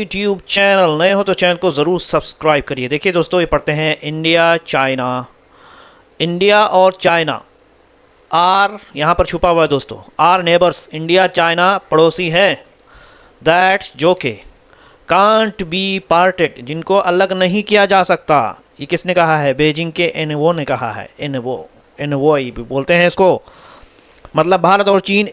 YouTube channel नए हो तो चैनल को ज़रूर सब्सक्राइब करिए। देखिए दोस्तों, ये पढ़ते हैं इंडिया और चाइना। आर यहाँ पर छुपा हुआ है दोस्तों, आर नेबर्स, इंडिया चाइना पड़ोसी है। दैट जो के कांट बी पार्टेड, जिनको अलग नहीं किया जा सकता। ये किसने कहा है? बीजिंग के एनवो ने कहा है। एनवो ही बोलते हैं इसको। मतलब भारत और चीन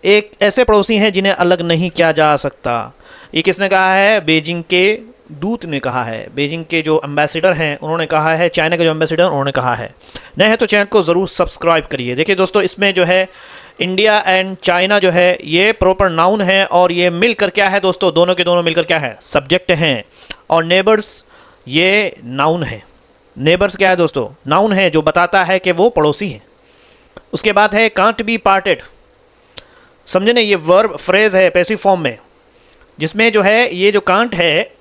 एक ऐसे पड़ोसी हैं जिन्हें अलग नहीं किया जा सकता। ये किसने कहा है? बीजिंग के दूत ने कहा है। बीजिंग के जो एम्बेसडर हैं उन्होंने कहा है, चाइना के जो एम्बेसडर उन्होंने कहा है। नए हैं तो चैनल को ज़रूर सब्सक्राइब करिए। देखिए दोस्तों, इसमें जो है इंडिया एंड चाइना जो है ये प्रॉपर नाउन है, और ये मिलकर क्या है दोस्तों? दोनों के दोनों मिलकर क्या है? सब्जेक्ट हैं। और नेबर्स ये नाउन है। नेबर्स क्या है दोस्तों? नाउन है जो बताता है कि वो पड़ोसी है। उसके बाद है कांट बी पार्टेड। समझे ना? ये वर्ब फ्रेज है पैसिव फॉर्म में, जिसमें जो है ये जो कांट है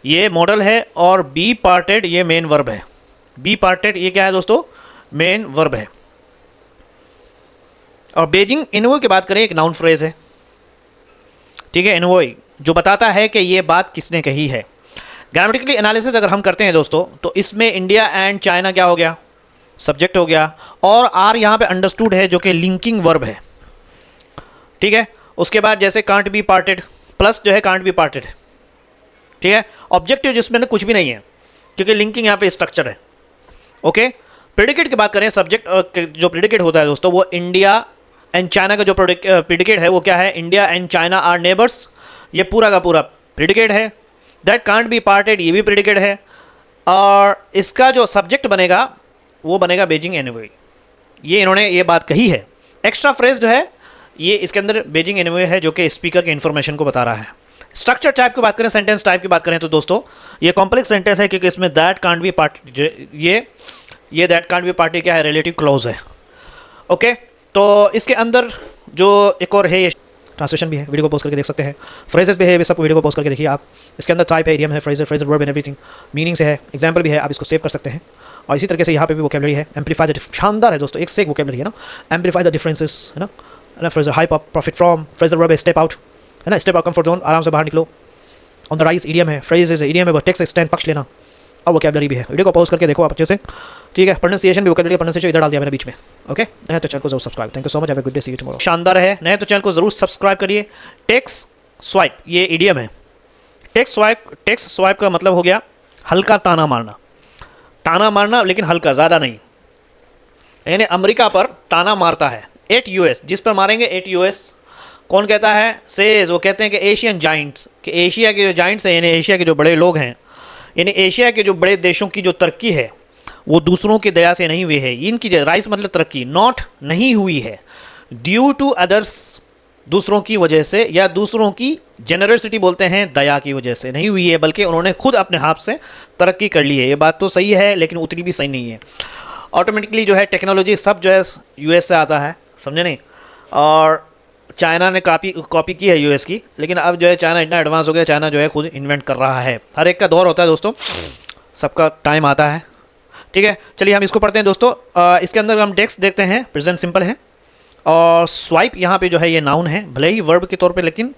ये मॉडल है, और बी पार्टेड ये मेन वर्ब है। बी पार्टेड ये क्या है दोस्तों? मेन वर्ब है। और बीजिंग एनवो की बात करें, एक नाउन फ्रेज है। ठीक है, एनवोई जो बताता है कि ये बात किसने कही है। ग्रामेटिकली एनालिसिस अगर हम करते हैं दोस्तों, तो इसमें इंडिया एंड चाइना क्या हो गया? सब्जेक्ट हो गया। और आर यहाँ पे अंडरस्टूड है जो कि लिंकिंग वर्ब है। ठीक है, उसके बाद जैसे कांट बी पार्टेड प्लस जो है कांट बी पार्टेड। ठीक है, ऑब्जेक्टिव जिसमें कुछ भी नहीं है, क्योंकि लिंकिंग यहाँ पे स्ट्रक्चर है। ओके, प्रेडिकेट की बात करें, सब्जेक्ट जो प्रेडिकेट होता है दोस्तों, वो इंडिया एंड चाइना का जो प्रेडिकेट है वो क्या है? India and China are neighbours. ये पूरा का पूरा प्रेडिकेट है। दैट कांट बी पार्टेड ये भी प्रेडिकेट है। और इसका जो सब्जेक्ट बनेगा वो बनेगा बीजिंग एनवो। ये इन्होंने ये बात कही है। एक्स्ट्रा फ्रेज जो है ये इसके अंदर बीजिंग एनवो है, जो कि स्पीकर के इन्फॉर्मेशन को बता रहा है। स्ट्रक्चर टाइप की बात करें, सेंटेंस टाइप की बात करें, तो दोस्तों ये कॉम्प्लेक्स सेंटेंस है, क्योंकि इसमें दैट कांट बी पार्ट ये दैट कांट बी पार्टी क्या है? रिलेटिव क्लॉज है। ओके, तो इसके अंदर जो एक और है, ये ट्रांसलेशन भी है, वीडियो को पॉज करके देख सकते हैं। फ्रेजेस भी है, वे सब वीडियो को पॉज करके देखिए आप। इसके अंदर टाइप है, इडियम है, Fraser verb and everything, meaning से है, एग्जाम्पल भी है, आप इसको सेव कर सकते हैं। और इसी तरीके से यहाँ पे भी वोकेबलरी है। एम्पलीफाई द, शानदार है दोस्तों, एक से एक वोकेबलरी है ना। एम्पलीफाई द डिफरेंसेस है ना। Fraser hype up, profit from, Fraser verb है स्टेप आउट है ना, स्टेप आउट कंफर्ट जोन, आराम से बाहर निकलो। ऑन द राइज इडियम है, फ्रेजेस है, इडियम है, टेक्स्ट एक्सटेंड, पक्ष लेना। और वोकेबलरी भी है। वीडियो को पॉज करके देखो आप अच्छे से। ठीक है, प्रोनाउंसिएशन भी, वोकेबलरी प्रोनाउंसिएशन इधर डाल दिया मैंने बीच में। ओके, नए तो चैनल को जरूर subscribe. Thank you so much, have a good day, see you tomorrow. शानदार है, नए तो चैनल को जरूर सब्सक्राइब करिए। टेक्स्ट स्वाइप ये इडियम है। टेक्स्ट स्वाइप का मतलब हो गया हल्का ताना मारना। ताना मारना लेकिन हल्का, ज़्यादा नहीं। यानी अमेरिका पर ताना मारता है। 8 यूएस, जिस पर मारेंगे 8 यूएस। कौन कहता है? सेज, वो कहते हैं कि एशियन जाइंट्स, कि एशिया के जो जाइंट्स हैं, यानी एशिया के जो बड़े लोग हैं, यानी एशिया के जो बड़े देशों की जो तरक्की है वो दूसरों की दया से नहीं हुई है। इनकी राइस मतलब तरक्की, नॉट नहीं हुई है, ड्यू टू अदर्स, दूसरों की वजह से, या दूसरों की जेनरसिटी बोलते हैं, दया की वजह से नहीं हुई है, बल्कि उन्होंने खुद अपने हाथ से तरक्की कर ली है। ये बात तो सही है, लेकिन उतनी भी सही नहीं है। ऑटोमेटिकली जो है टेक्नोलॉजी सब जो है यूएस से आता है, समझे नहीं। और चाइना ने कॉपी की है यूएस की, लेकिन अब जो है चाइना इतना एडवांस हो गया, चाइना जो है खुद इन्वेंट कर रहा है। हर एक का दौर होता है दोस्तों, सबका टाइम आता है। ठीक है, चलिए हम इसको पढ़ते हैं दोस्तों। इसके अंदर हम टेक्स्ट देखते हैं, प्रेजेंट सिंपल है। और स्वाइप यहाँ पे जो है ये नाउन है, भले ही वर्ब के तौर पे, लेकिन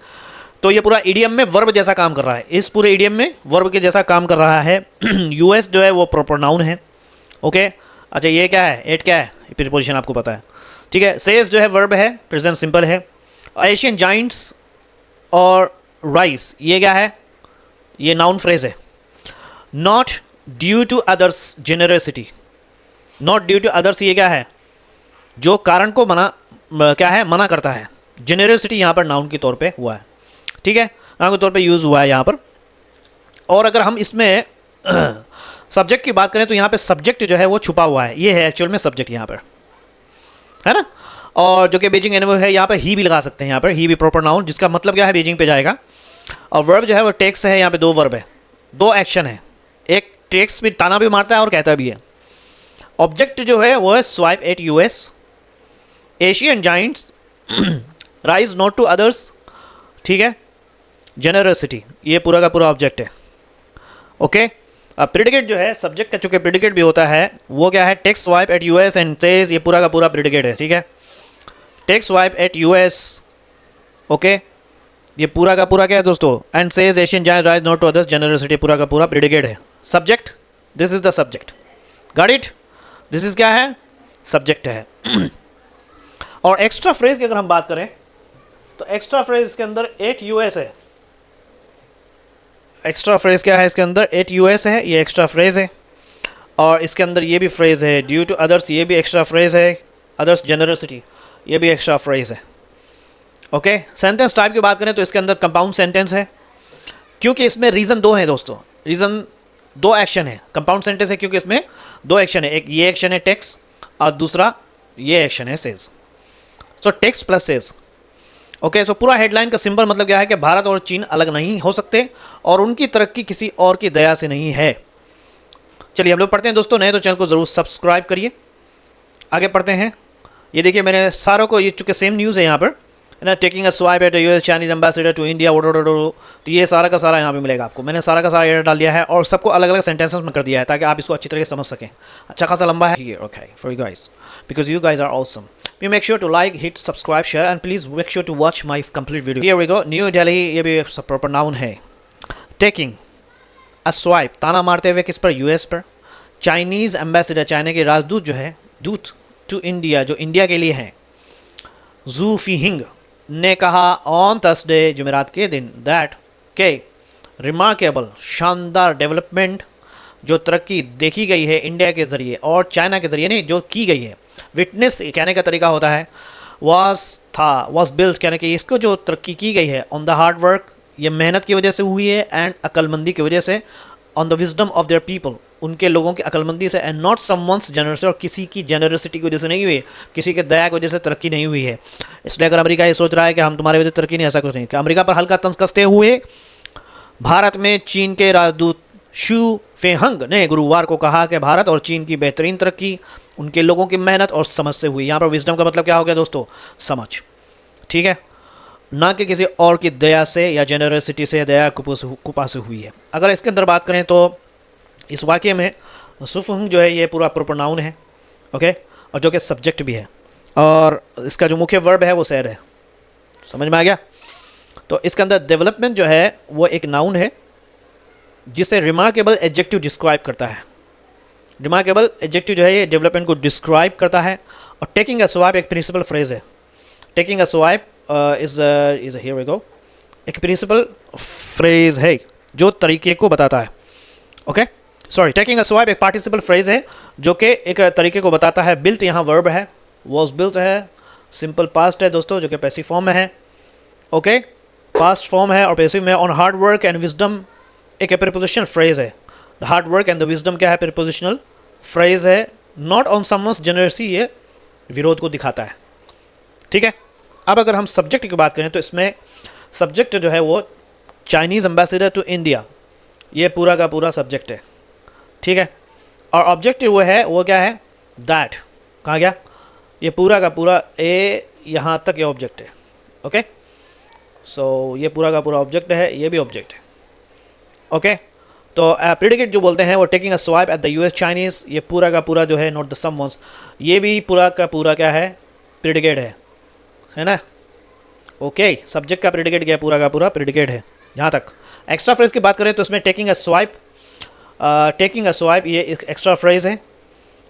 तो ये पूरा इडियम में वर्ब जैसा काम कर रहा है। इस पूरे इडियम में वर्ब के जैसा काम कर रहा है। यूएस जो है वो प्रॉपर नाउन है। ओके, अच्छा ये क्या है? एट क्या है? प्रीपोजिशन आपको पता है। ठीक है, सेज जो है वर्ब है, प्रेजेंट सिंपल है। एशियन जाइंट्स और राइस ये क्या है? ये नाउन फ्रेज है। Not due to others, generosity, not due to others ये क्या है? जो कारण को मना करता है। जेनरसिटी यहाँ पर नाउन के तौर पे हुआ है। ठीक है, नाउन के तौर पे यूज़ हुआ है यहाँ पर। और अगर हम इसमें सब्जेक्ट की बात करें, तो यहाँ पे सब्जेक्ट जो है वो छुपा हुआ है। ये है एक्चुअल में सब्जेक्ट यहाँ पर, है ना। और जो कि बीजिंग एनवो है, यहाँ पर ही भी लगा सकते हैं। यहाँ पर ही भी प्रॉपर नाउन, जिसका मतलब क्या है? बीजिंग पे जाएगा। और वर्ब जो है वो टेक्स्ट है। यहाँ पे 2 वर्ब है, 2 एक्शन है। एक टेक्स्ट भी ताना भी मारता है और कहता भी है। ऑब्जेक्ट जो है वो है swipe at US, Asian giants, rise not to others. ठीक है, जेनरसिटी ये पूरा का पूरा ऑब्जेक्ट है। ओके, अब प्रेडिकेट जो है सब्जेक्ट का चूंकि प्रेडिकेट भी होता है, वो क्या है? Text swipe at US and says, ये पूरा का पूरा प्रेडिकेट है। ठीक है, take swipe at US. Okay, ये पूरा का पूरा क्या है दोस्तों? And says Asian giant rise not to others generosity, पूरा का पूरा प्रेडिकेट है। Subject, this is the subject, got it? This is क्या है? सब्जेक्ट है। और एक्स्ट्रा फ्रेज की अगर हम बात करें तो एक्स्ट्रा फ्रेज इसके अंदर 8 यूएस है। एक्स्ट्रा फ्रेज क्या है इसके अंदर? 8 यूएस है, ये एक्स्ट्रा फ्रेज है। और इसके अंदर ये भी फ्रेज है ड्यू टू अदर्स, ये भी एक्स्ट्रा फ्रेज है। अदर्स जनरसिटी, ये भी एक्स्ट्रा फ्रेज है। ओके, सेंटेंस टाइप की बात करें तो इसके अंदर कंपाउंड सेंटेंस है, क्योंकि इसमें रीज़न 2 है दोस्तों। रीज़न 2 एक्शन है। कंपाउंड सेंटेंस है क्योंकि इसमें 2 एक्शन है, एक ये एक्शन है टेक्स और दूसरा ये एक्शन है सेज। सो टेक्स प्लस सेज। ओके, सो पूरा हेडलाइन का सिंबल मतलब क्या है कि भारत और चीन अलग नहीं हो सकते और उनकी तरक्की किसी और की दया से नहीं है। चलिए हम लोग पढ़ते हैं दोस्तों, नए तो चैनल को ज़रूर सब्सक्राइब करिए। आगे पढ़ते हैं। ये देखिए मैंने सारों को, ये चूँकि सेम न्यूज़ है यहाँ पर, है ना, taking a swipe at US Chinese ambassador to India, तो ये सारा का सारा यहाँ पे मिलेगा आपको। मैंने सारा का सारा एडिट डाल दिया है और सबको अलग अलग सेंटेंसेस में कर दिया है ताकि आप इसको अच्छी तरह से समझ सकें। अच्छा खासा लंबा है। Okay for you guys, because you guys are awesome. You make sure to like, hit subscribe, share and please make sure to watch my complete video. Here we go. New Delhi, ये भी proper noun है। Taking a swipe, ताना मारते हुए किस पर? US पर। Chinese ambassador, China के राजदूत जो है, दूत टू इंडिया, जो इंडिया के लिए हैं, जू फीहिंग ने कहा ऑन थर्सडे, जुमेरात के दिन, दैट के रिमार्केबल, शानदार डेवलपमेंट, जो तरक्की देखी गई है इंडिया के ज़रिए और चाइना के ज़रिए नहीं, जो की गई है। विटनेस कहने का तरीका होता है वॉज बिल्ट, कहने कि इसको जो तरक्की की गई है ऑन द हार्ड वर्क, ये मेहनत की वजह से हुई है, एंड अक्लमंदी की वजह से, on the wisdom of their people, उनके लोगों की अक्लमंदी से, एंड नॉट समवंस जनरसिटी, और किसी की जनरसिटी की वजह से नहीं हुई है, किसी के दया की वजह से तरक्की नहीं हुई है। इसलिए अगर अमेरिका ये सोच रहा है कि हम तुम्हारी वजह से तरक्की नहीं, ऐसा कुछ नहीं। कि अमेरिका पर हल्का तंज कसते हुए भारत में चीन के राजदूत शू फेहंग ने गुरुवार को कहा कि भारत और चीन की बेहतरीन तरक्की उनके लोगों की मेहनत और समझ से हुई। यहाँ पर विजडम का मतलब क्या हो गया दोस्तों? समझ, ठीक है, ना कि किसी और की दया से या जेनरसिटी से, दया कुपा से हुई है। अगर इसके अंदर बात करें तो इस वाक्य में सुफहंग जो है ये पूरा प्रॉपर नाउन है, ओके, और जो कि सब्जेक्ट भी है, और इसका जो मुख्य वर्ब है वो सैड है। समझ में आ गया? तो इसके अंदर डेवलपमेंट जो है वो एक नाउन है जिसे रिमार्केबल एडजेक्टिव डिस्क्राइब करता है। रिमार्केबल एडजेक्टिव जो है ये डेवलपमेंट को डिस्क्राइब करता है। और टेकिंग अ स्वाइप एक प्रिंसिपल फ्रेज है। Taking a swipe is here we go, एक प्रिंसिपल फ्रेज है जो तरीके को बताता है। Okay, sorry, taking a swipe एक पार्टिसिपल फ्रेज है जो कि एक तरीके को बताता है। बिल्ट यहाँ वर्ब है, वॉज बिल्ट है, सिंपल पास्ट है दोस्तों जो कि पैसिव फॉर्म में है। ओके, पास्ट फॉर्म है और पैसिव में। On hard work and wisdom एक प्रीपोजिशनल फ्रेज है। The hard work and the wisdom क्या है? प्रीपोजिशनल फ्रेज है। नॉट ऑन समवंस जनरसी, ये विरोध को दिखाता है। ठीक है, अब अगर हम सब्जेक्ट की बात करें तो इसमें सब्जेक्ट जो है वो चाइनीज़ एम्बेसडर टू इंडिया, ये पूरा का पूरा सब्जेक्ट है। ठीक है, और ऑब्जेक्टिव वो है, वो क्या है? दैट, कहाँ गया? ये पूरा का पूरा ए यहाँ तक ये ऑब्जेक्ट है। ओके, सो ये पूरा का पूरा ऑब्जेक्ट है, ये भी ऑब्जेक्ट है। ओके, तो प्रेडिकेट जो बोलते हैं वो taking a swipe at the US Chinese, ये पूरा का पूरा जो है नॉट द समवंस, ये भी पूरा का पूरा क्या है? प्रेडिकेट है ना। ओके, सब्जेक्ट का प्रेडिकेट क्या है? पूरा का पूरा प्रेडिकेट है यहाँ तक। एक्स्ट्रा फ्रेज की बात करें तो इसमें taking a swipe, taking a swipe ये एक एक्स्ट्रा फ्रेज है।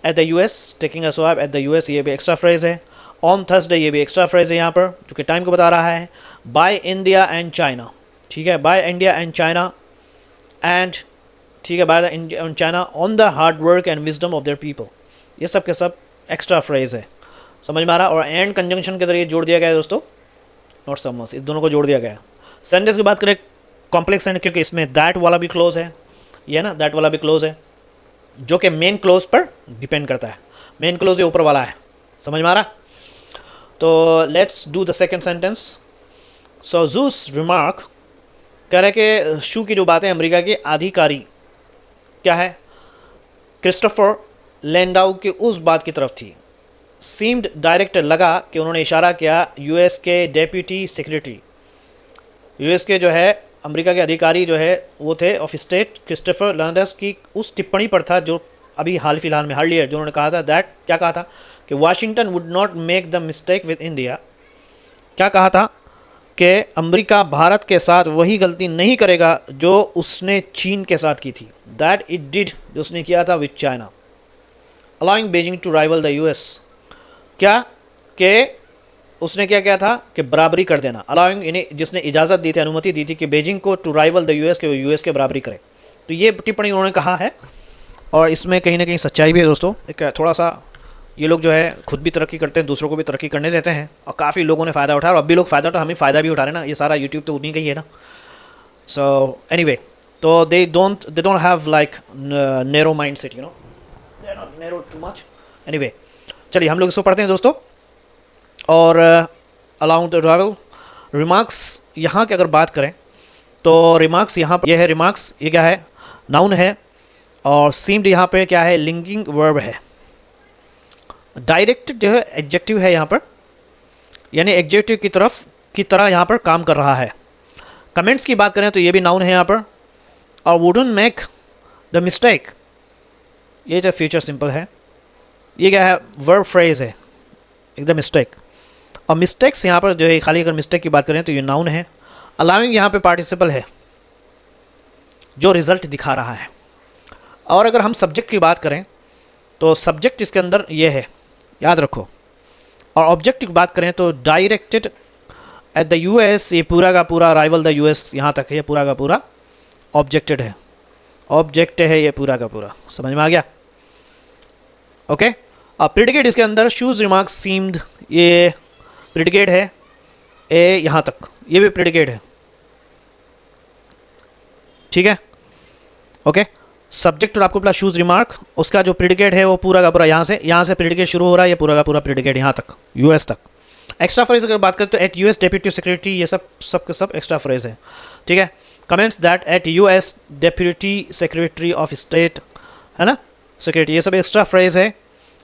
At the US, taking a swipe at the US, ये भी एक्स्ट्रा फ्रेज है। ऑन थर्सडे, ये भी एक्स्ट्रा फ्रेज है यहाँ पर जो कि टाइम को बता रहा है। बाय इंडिया एंड चाइना, ठीक है, by India and China, and ठीक है, by India and China on the hard work and wisdom of their people, ये सब के सब एक्स्ट्रा फ्रेज है। समझ में आ रहा? और एंड कंजंक्शन के जरिए जोड़ दिया गया है दोस्तों, नॉट समवंस, इस दोनों को जोड़ दिया गया। सेंटेंस की बात करें कॉम्प्लेक्स सेंटेंस, क्योंकि इसमें दैट वाला भी क्लोज है, ये ना, दैट वाला भी क्लोज है जो कि मेन क्लोज पर डिपेंड करता है। मेन क्लोज ये ऊपर वाला है। समझ में आ रहा? तो let's do the second sentence. So juice remark कह रहे कि शू की जो बातें अमेरिका के अधिकारी क्या है? क्रिस्टोफर लैंडाउ की उस बात की तरफ थी। सीम्ड डायरेक्ट, लगा कि उन्होंने इशारा किया यूएस के डेप्यूटी सेक्रेटरी, यूएस के जो है अमेरिका के अधिकारी जो है वो थे ऑफ स्टेट क्रिस्टोफर लैंडास की उस टिप्पणी पर था जो अभी हाल फिलहाल में हार्डली, जो उन्होंने कहा था दैट, क्या कहा था? कि Washington would not make the mistake with India. क्या कहा था? कि अमेरिका भारत के साथ वही गलती नहीं करेगा जो उसने चीन के साथ की थी, दैट इट डिड, जो उसने किया था with China, allowing Beijing to rival the US. क्या कि उसने क्या किया था कि बराबरी कर देना, अलाउइंग, इन्हें जिसने इजाज़त दी थी, अनुमति दी थी कि बीजिंग को टू राइवल द यूएस, के वो यूएस के बराबरी करे। तो ये टिप्पणी उन्होंने कहा है और इसमें कहीं ना कहीं सच्चाई भी है दोस्तों। एक थोड़ा सा ये लोग जो है खुद भी तरक्की करते हैं, दूसरों को भी तरक्की करने देते हैं और काफ़ी लोगों ने फ़ायदा उठाया और अब भी लोग फ़ायदा उठा, हमें फ़ायदा भी उठा रहे हैं ना, ये सारा यूट्यूब तो उन्हीं का ही है ना। सो एनीवे, तो they don't have like narrow mind set, you know, they are not narrow too much. Anyway, चलिए हम लोग इसको पढ़ते हैं दोस्तों। और अलाउंग द ट्रैवल रिमार्क्स, यहाँ की अगर बात करें तो रिमार्क्स यहाँ पर, यह है रिमार्क्स, ये क्या है, नाउन है, और सीम्ड यहाँ पे क्या है, लिंकिंग वर्ब है। डायरेक्ट जो है एडजेक्टिव है यहाँ पर, यानी एडजेक्टिव की तरह यहाँ पर काम कर रहा है। कमेंट्स की बात करें तो ये भी नाउन है यहाँ पर, और वुडंट मेक द मिस्टेक, ये जो फ्यूचर सिंपल है, ये क्या है, वर्ब फ्रेज है, एकदम मिस्टेक। और मिस्टेक्स यहाँ पर जो है, खाली अगर मिस्टेक की बात करें तो ये नाउन है। अलाउइंग यहाँ पे पार्टिसिपल है जो रिजल्ट दिखा रहा है। और अगर हम सब्जेक्ट की बात करें तो सब्जेक्ट इसके अंदर ये है, याद रखो। और ऑब्जेक्ट की बात करें तो डायरेक्टेड एट द यूएस, ये पूरा का पूरा राइवल द यूएस यहाँ तक है, ये पूरा का पूरा ऑब्जेक्टेड है, ऑब्जेक्ट है ये पूरा का पूरा, समझ में आ गया? ओके। अब प्रिडिकेट इसके अंदर शूज रिमार्क्स सीम्ड, ये प्रिडिकेट है, ए यहाँ तक, ये भी प्रिडिकेट है, ठीक है, ओके। सब्जेक्ट और आपको बोला शूज रिमार्क, उसका जो प्रिडिकेट है वो पूरा का पूरा यहाँ से प्रिडिकेट शुरू हो रहा है, ये पूरा का पूरा प्रिडिकेट यहाँ तक, यूएस तक। एक्स्ट्रा फ्रेज अगर बात करें तो एट यूएस डेप्यूटी सेक्रेटरी, ये सब के सब एक्स्ट्रा फ्रेज है, ठीक है। Comments that at US deputy secretary of state, है ना, सेक्रेटरी, ये सब एक्स्ट्रा फ्रेज है।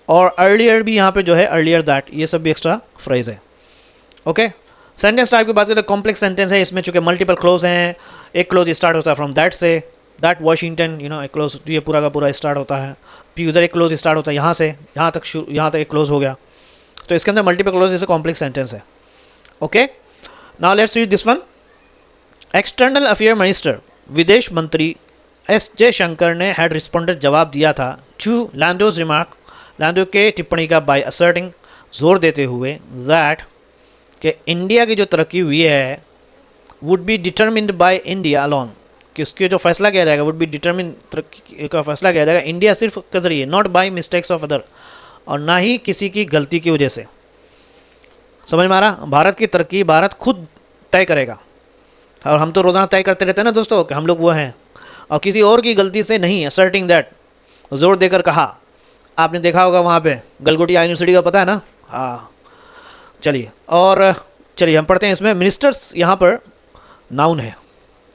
और अर्लियर भी यहाँ पे जो है, अर्लियर दैट, ये सब भी एक्स्ट्रा फ्रेज है, ओके। सेंटेंस टाइप की बात करें तो कॉम्प्लेक्स सेंटेंस है, इसमें चूंकि मल्टीपल क्लोज हैं, एक क्लोज स्टार्ट होता है फ्रॉम दैट से, दैट वाशिंगटन, यू नो, एक क्लोज, ये पूरा का पूरा स्टार्ट होता है, फिर उधर एक क्लोज स्टार्ट होता है यहाँ से यहाँ तक एक क्लोज हो गया, तो इसके अंदर मल्टीपल क्लोज जैसे कॉम्प्लेक्स सेंटेंस है, okay. Now let's read this one. External affair minister, विदेश मंत्री एस जयशंकर ने हैड रिस्पॉन्डेड, जवाब दिया था, टू लैंडोज रिमार्क, लैंडो के टिप्पणी का, बाय असर्टिंग, जोर देते हुए, दैट कि इंडिया की जो तरक्की हुई है would be determined by India alone, कि उसके जो फैसला किया जाएगा, वुड बी डिटर्मिन, तरक्की का फैसला किया जाएगा इंडिया सिर्फ के जरिए, not by mistakes of other, और ना ही किसी की गलती की वजह से। समझ में आ रहा? भारत की तरक्की भारत खुद तय करेगा, और हम तो रोज़ाना तय करते रहते हैं ना दोस्तों कि हम लोग वो हैं, और किसी और की गलती से नहीं। असर्टिंग दैट, जोर देकर कहा, आपने देखा होगा वहाँ पे गलगोटिया यूनिवर्सिटी का, पता है ना? हाँ, चलिए। और चलिए हम पढ़ते हैं इसमें। मिनिस्टर्स यहाँ पर नाउन है,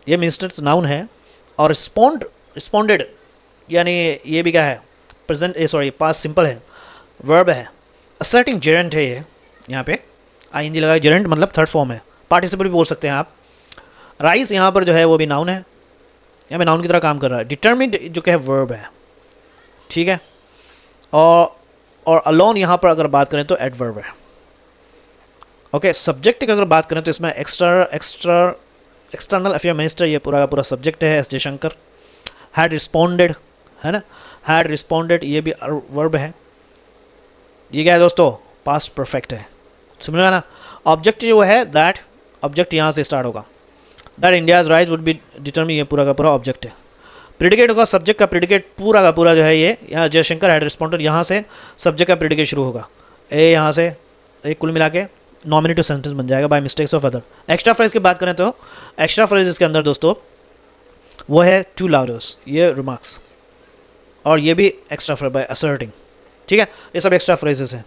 ये मिनिस्टर्स नाउन है, और रिस्पॉन्डेड यानी ये भी क्या है, प्रेजेंट, सॉरी पास्ट सिंपल है, वर्ब है। असर्टिंग जेरेंट है ये, यहाँ पे आईएनजी लगा, जेरेंट मतलब थर्ड फॉर्म है, पार्टिसिपल भी बोल सकते हैं आप। राइस यहाँ पर जो है वो भी नाउन है, यहाँ पे नाउन की तरह काम कर रहा है। डिटर्मिन्ड जो कि है वर्ब है, ठीक है। और अलोन यहाँ पर अगर बात करें तो एडवर्ब है, ओके। सब्जेक्ट की अगर बात करें तो इसमें एक्सटर्नल अफेयर मिनिस्टर, ये पूरा का पूरा सब्जेक्ट है, एस जयशंकर। हैड रिस्पॉन्डेड, है ना, हैड रिस्पॉन्डेड, ये भी वर्ब है। ये क्या है दोस्तों, पास्ट परफेक्ट है, समझ ना। ऑब्जेक्ट जो है दैट, ऑब्जेक्ट यहाँ से स्टार्ट होगा, that India's rise would be determine, ये पूरा का पूरा ऑब्जेक्ट है। प्रिडिकेट होगा, सब्जेक्ट का प्रिडिकेट पूरा का पूरा जो है ये, यहाँ जयशंकर हैड रिस्पॉन्डेड, यहाँ से सब्जेक्ट का प्रिडिकेट शुरू होगा, ए यहाँ से, एक कुल मिला के नॉमिनेटिव सेंटेंस बन जाएगा, by mistakes of other. Extra phrase की बात करें तो एक्स्ट्रा फ्रेज इसके अंदर दोस्तों वो है टू लाउडर्स, ये रिमार्क्स, और ये भी एक्स्ट्रा फ्रेज बाय असर्टिंग, ठीक है। ये सब एक्स्ट्रा फ्रेजेस हैं।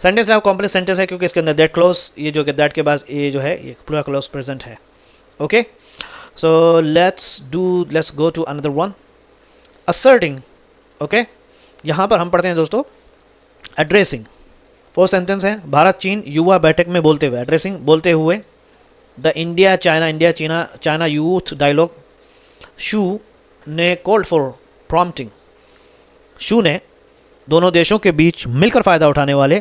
सेंटेंस है कॉम्प्लेक्स सेंटेंस है क्योंकि इसके अंदर दैट क्लोज, ये जो कि दैट के बाद ये जो है ये पूरा क्लोज प्रेजेंट है, okay. So let's go to another one, asserting, okay. यहाँ पर हम पढ़ते हैं दोस्तों एड्रेसिंग, 4 सेंटेंस है। भारत चीन युवा बैठक में बोलते हुए, एड्रेसिंग बोलते हुए, the India China youth dialogue, Xu ने कॉल्ड फॉर प्रॉम्प्टिंग, शू ने दोनों देशों के बीच मिलकर फ़ायदा उठाने वाले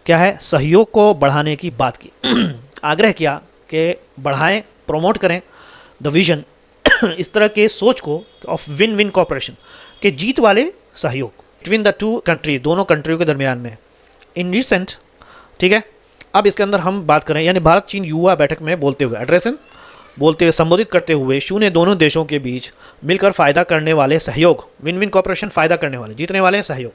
क्या है सहयोग को बढ़ाने की बात की आग्रह किया के बढ़ाएं, प्रमोट करें द विजन इस तरह के सोच को ऑफ विन विन कॉपरेशन के जीत वाले सहयोग बिटवीन द टू कंट्री, दोनों कंट्रियों के दरमियान में इन रिसेंट। ठीक है, अब इसके अंदर हम बात करें यानी भारत चीन युवा बैठक में बोलते हुए एड्रेसिंग बोलते हुए संबोधित करते हुए शू ने दोनों देशों के बीच मिलकर फ़ायदा करने वाले सहयोग, विन विन कॉपरेशन, फ़ायदा करने वाले, जीतने वाले सहयोग,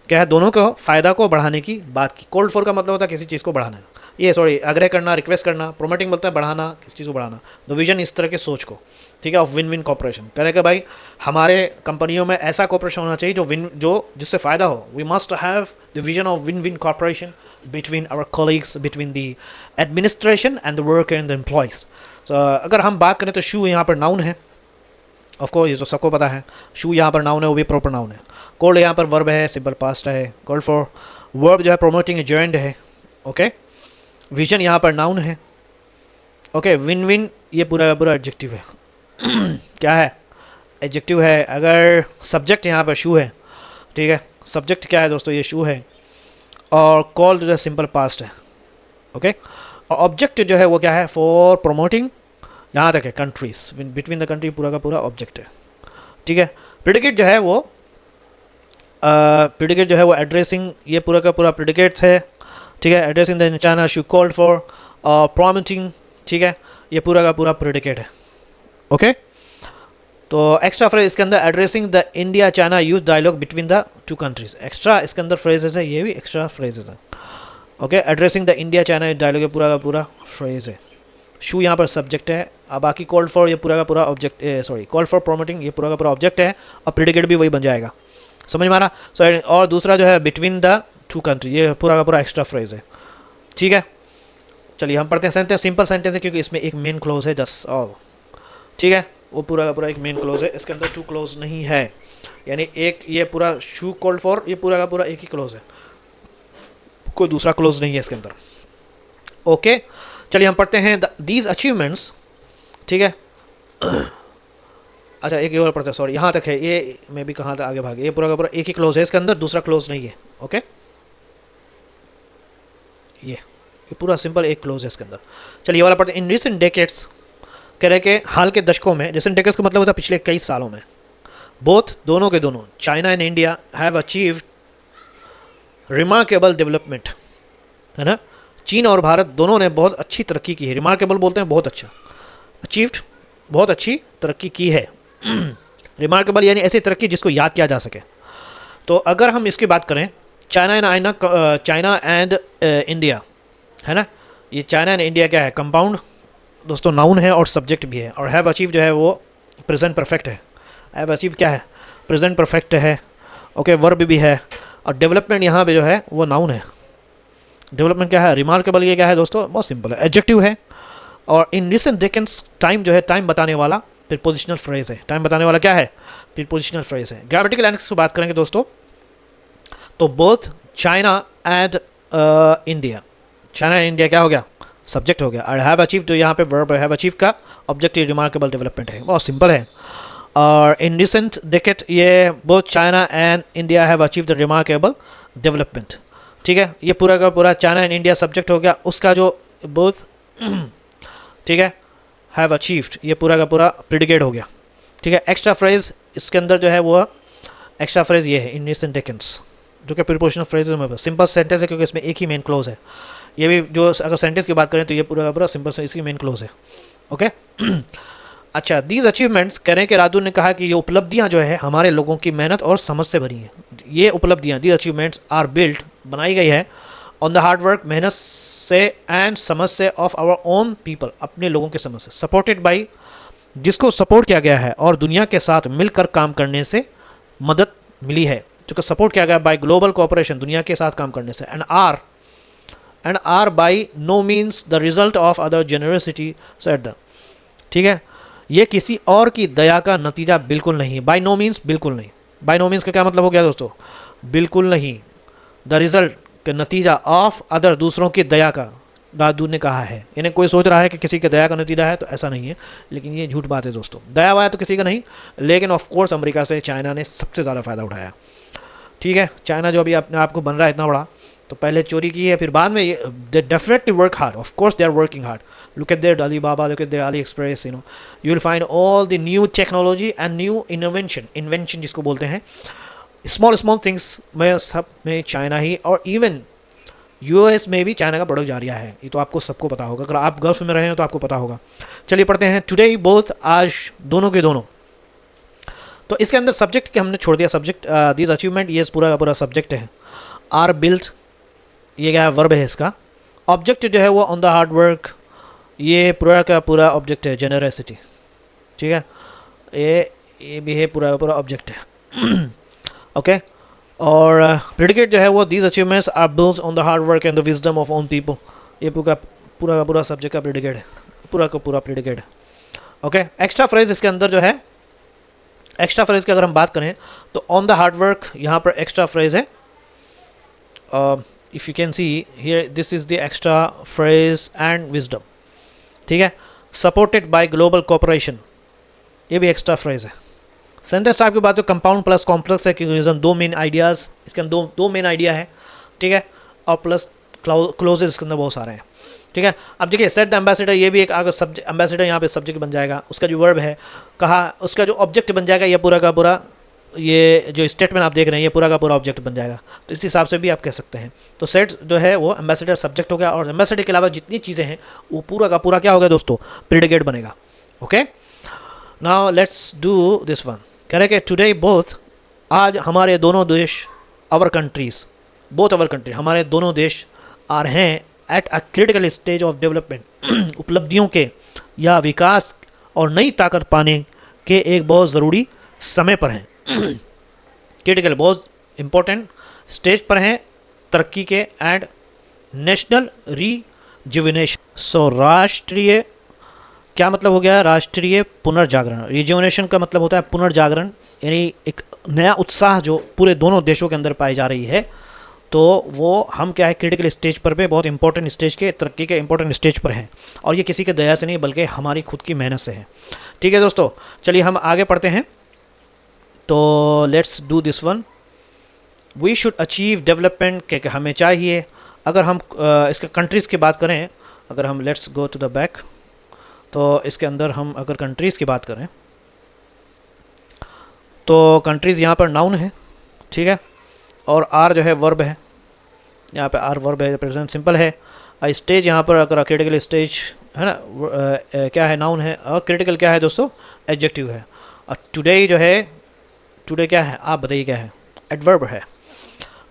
क्या है, दोनों को फ़ायदा को बढ़ाने की बात की। कोल्ड फॉर का मतलब होता है किसी चीज़ को बढ़ाना, ये सॉरी आग्रह करना, रिक्वेस्ट करना, प्रोमोटिंग बोलता है बढ़ाना, किसी चीज़ को बढ़ाना, द विजन इस तरह के सोच को, ठीक है, ऑफ विन विन कॉपरेशन। कह रहे कि भाई हमारे कंपनियों में ऐसा कॉपरेशन होना चाहिए जो जिससे फ़ायदा हो। We must have the vision of win win cooperation between our colleagues, between the administration and the worker and the employees. तो अगर हम बात करें तो शू यहाँ पर नाउन है, ऑफ कोर्स ये तो सबको पता है, शू यहाँ पर नाउन है, वो भी प्रॉपर नाउन है। कोल्ड यहाँ पर वर्ब है, सिंपल पास्ट है। कोल्ड फॉर वर्ब जो है प्रोमोटिंग जॉइंट है। ओके, विजन यहाँ पर नाउन है। ओके, विन विन ये पूरा पूरा एडजेक्टिव है क्या है, एडजेक्टिव है। अगर सब्जेक्ट यहाँ पर शू है, ठीक है, सब्जेक्ट क्या है दोस्तों, ये शू है, और कॉल जो है सिंपल पास्ट है। ओके, और ऑब्जेक्ट जो है वो क्या है, फॉर प्रोमोटिंग, यहाँ तक है, कंट्रीज, बिटवीन द कंट्री पूरा का पूरा ऑब्जेक्ट है। ठीक है, प्रेडिकेट जो है वो एड्रेसिंग, ये पूरा का पूरा प्रेडिकेट है। ठीक है, addressing the China shoe called for promoting, ठीक है, ये पूरा का पूरा प्रेडिकेट है। ओके, तो एक्स्ट्रा फ्रेज इसके अंदर addressing the India China youth dialogue between the two countries, extra इसके अंदर फ्रेजेस है, ये भी एक्स्ट्रा फ्रेजेस है। Okay, addressing the India China youth dialogue पूरा का पूरा फ्रेज है। शू यहाँ पर सब्जेक्ट है, अब बाकी कॉल्ड फॉर ये पूरा का पूरा object, sorry called for promoting ये पूरा का पूरा ऑब्जेक्ट है, और प्रेडिकेट भी वही बन जाएगा, समझ में आ रहा। सो और दूसरा जो है बिटवीन द टू कंट्री, ये पूरा का पूरा एक्स्ट्रा फ्रेज है। ठीक है, चलिए हम पढ़ते हैं सेंटेंस, सिंपल सेंटेंस है क्योंकि इसमें एक मेन क्लोज है, जस्ट ऑल। ठीक है, वो पूरा का पूरा एक मेन क्लोज है, इसके अंदर टू क्लोज नहीं है, यानी एक ये पूरा शू कॉल्ड फॉर ये पूरा का पूरा एक ही क्लोज है, कोई दूसरा क्लोज नहीं है इसके अंदर। ओके, चलिए हम पढ़ते हैं दीज अचीवमेंट्स। ठीक है, अच्छा एक और पढ़ते हैं, सॉरी यहाँ तक है, ये मैं भी कहाँ तक आगे भागे, ये पूरा का पूरा एक ही क्लोज है इसके अंदर, दूसरा क्लोज नहीं है। ओके, ये पूरा सिंपल एक क्लोज है इसके अंदर। चलिए ये वाला पढ़ते हैं। इन रिसेंट डेकेड्स, कह रहे कि हाल के दशकों में, रिसेंट डेकेड्स का मतलब होता है पिछले कई सालों में, बोथ दोनों के दोनों China and India have achieved remarkable development, है ना। चीन और भारत दोनों ने बहुत अच्छी तरक्की की है, रिमार्केबल बोलते हैं बहुत अच्छा, अचीव्ड बहुत अच्छी तरक्की की है रिमार्केबल यानी ऐसी तरक्की जिसको याद किया जा सके। तो अगर हम इसकी बात करें, चाइना एंड इंडिया, है ना, ये चाइना एंड इंडिया क्या है, कंपाउंड दोस्तों नाउन है और सब्जेक्ट भी है, और हैव अचीव जो है वो प्रेजेंट परफेक्ट है। हैव अचीव क्या है, प्रेजेंट परफेक्ट है। ओके, वर्ब भी है, और डेवलपमेंट यहाँ पे जो है वो नाउन है। डेवलपमेंट क्या है, रिमार्केबल ये क्या है दोस्तों, बहुत सिंपल है, एडजेक्टिव है। और इन रिसेंट डेकेड्स, टाइम जो है टाइम बताने वाला प्रीपोजिशनल फ्रेज है, टाइम बताने वाला क्या है, प्रीपोजिशनल फ्रेज है। ग्रामेटिकल एनालिसिस की बात करेंगे दोस्तों, तो both China and India, China and India क्या हो गया, सब्जेक्ट हो गया, और हैव अचीव जो यहाँ पे वर्ब है, हैव अचीव का ऑब्जेक्टिव रिमार्केबल डेवलपमेंट है, बहुत सिंपल है। और इन रिसेंट डेकेड ये both China and India have achieve the remarkable development. ठीक है, ये पूरा का पूरा चाइना एंड इंडिया सब्जेक्ट हो गया, उसका जो बोथ ठीक है हैव अचीव्ड ये पूरा का पूरा प्रेडिकेट हो गया। ठीक है, एक्स्ट्रा फ्रेज इसके अंदर जो है वो एक्स्ट्रा फ्रेज ये है, इन रिसेंट डेकेड्स, जो कि प्रीपोजिशनल फ्रेज में सिंपल सेंटेंस है क्योंकि इसमें एक ही मेन क्लोज है। ये भी जो अगर सेंटेंस की बात करें तो ये पूरा का पूरा सिंपल से इसकी मेन क्लोज है। ओके अच्छा, दीज अचीवमेंट्स कह रहे हैं कि राजू ने कहा कि ये उपलब्धियां जो है हमारे लोगों की मेहनत और समझ से भरी हैं। ये उपलब्धियां, दीज अचीवमेंट्स आर बिल्ट बनाई गई है ऑन द हार्ड वर्क, मेहनत से एंड समझ से ऑफ आवर ओन पीपल, अपने लोगों के समझ से, सपोर्टेड बाई जिसको सपोर्ट किया गया है और दुनिया के साथ मिलकर काम करने से मदद मिली है, जो कि सपोर्ट किया गया बाई ग्लोबल कोऑपरेशन, दुनिया के साथ काम करने से, and are by no means the result of other generosity set the. ठीक है, ये किसी और की दया का नतीजा बिल्कुल नहीं, बाई नो मीन्स बिल्कुल नहीं। बाई नो मीन्स का क्या मतलब हो गया दोस्तों, बिल्कुल नहीं, द रिजल्ट का नतीजा ऑफ अदर दूसरों की दया का, दादू ने कहा है। यानी कोई सोच रहा है कि किसी के दया का नतीजा है, तो ऐसा नहीं है, लेकिन ये झूठ बात है दोस्तों, दया वाया तो किसी का नहीं, लेकिन ऑफ कोर्स अमेरिका से चाइना ने सबसे ज़्यादा फ़ायदा उठाया। ठीक है, चाइना जो अभी अपने आप को बन रहा है इतना बड़ा, तो पहले चोरी की है, फिर बाद में they definitely work hard, of course they are working hard. Look at their Alibaba, look at their AliExpress, you will find all the new technology and new invention जिसको बोलते हैं, small things में सब में चाइना ही, और even US में भी China का प्रोडक्ट जा रहा है. ये तो आपको सबको पता होगा, अगर आप गल्फ में रहे हो तो आपको पता होगा. चलिए पढ़ते हैं. टुडे बोथ, आज दोनों के दोनों. तो इसके अंदर सब्जेक्ट के हमने छोड़ दिया, सब्जेक्ट दिस अचीवमेंट, ये पूरा का पूरा सब्जेक्ट है. आर बिल्ट, ये क्या है, वर्ब है इसका. ऑब्जेक्ट जो है वो ऑन द हार्ड वर्क, ये पूरा का पूरा ऑब्जेक्ट है. जेनरसिटी, ठीक है, ये भी है पूरा का पूरा ऑब्जेक्ट है. ओके. और प्रेडिकेट जो है वो these achievements are built on the hard work and the wisdom of own people, ये पूरा का पूरा सब्जेक्ट का प्रेडिकेट है, पूरा का पूरा प्रेडिकेट है. ओके. एक्स्ट्रा फ्रेज इसके अंदर जो है, एक्स्ट्रा फ्रेज की अगर हम बात करें तो ऑन द हार्ड वर्क यहाँ पर एक्स्ट्रा फ्रेज है. If you can see here, this is the extra phrase and wisdom, ठीक है. सपोर्टेड बाय ग्लोबल कॉर्पोरेशन, ये भी एक्स्ट्रा फ्रेज है. सेंटेंस टाइप की बात तो कंपाउंड प्लस कॉम्प्लेक्स है, क्योंकि रीजन दो मेन आइडियाज़ इसके अंदर, दो मेन आइडिया है, ठीक है, और प्लस क्लोजेज इसके अंदर बहुत सारे हैं, ठीक है. अब देखिए सेट द एम्बेसडर, ये भी एक आगे सब्जेक्ट, एम्बेसडर यहाँ पे सब्जेक्ट बन जाएगा. उसका जो वर्ब है कहा, उसका जो ऑब्जेक्ट बन जाएगा, ये पूरा का पूरा, ये जो स्टेटमेंट आप देख रहे हैं, ये पूरा का पूरा ऑब्जेक्ट बन जाएगा. तो इस हिसाब से भी आप कह सकते हैं. तो सेट जो है वो एम्बेसडर सब्जेक्ट हो गया, और एम्बेसडर के अलावा जितनी चीज़ें हैं वो पूरा का पूरा क्या हो गया दोस्तों, प्रेडिकेट बनेगा. Okay. Now let's do this one. कह रहे कि टुडे बोथ, आज हमारे दोनों देश, our countries, both our country, हमारे दोनों देश आर हैं at a critical stage of development, उपलब्धियों के या विकास और नई ताकत पाने के एक बहुत ज़रूरी समय पर हैं. क्रिटिकल, बहुत इंपॉर्टेंट स्टेज पर हैं तरक्की के, एंड नेशनल रीजुविनेशन. सो राष्ट्रीय, क्या मतलब हो गया, राष्ट्रीय पुनर्जागरण. रिजुविनेशन का मतलब होता है पुनर्जागरण, यानी एक नया उत्साह जो पूरे दोनों देशों के अंदर पाई जा रही है. तो वो हम क्या है, क्रिटिकल स्टेज पर पे, बहुत इंपॉर्टेंट स्टेज के, तरक्की के इंपॉर्टेंट स्टेज पर हैं. और ये किसी के दया से नहीं, बल्कि हमारी खुद की मेहनत से है. ठीक है दोस्तों, चलिए हम आगे पढ़ते हैं. तो let's do this one. We should achieve development, के हमें चाहिए, अगर हम इसके कंट्रीज़ की बात करें, अगर हम let's go to the back, तो इसके अंदर हम अगर कंट्रीज़ की बात करें तो कंट्रीज़ यहाँ पर नाउन है, ठीक है, और आर जो है वर्ब है, यहाँ पे आर वर्ब है, प्रेजेंट सिंपल है. स्टेज यहाँ पर अगर क्रिटिकल स्टेज है ना, क्या है, नाउन है, और क्रिटिकल क्या है दोस्तों, एडजेक्टिव है. और टुडे जो है, टुडे क्या है, आप बताइए क्या है, एडवर्ब है.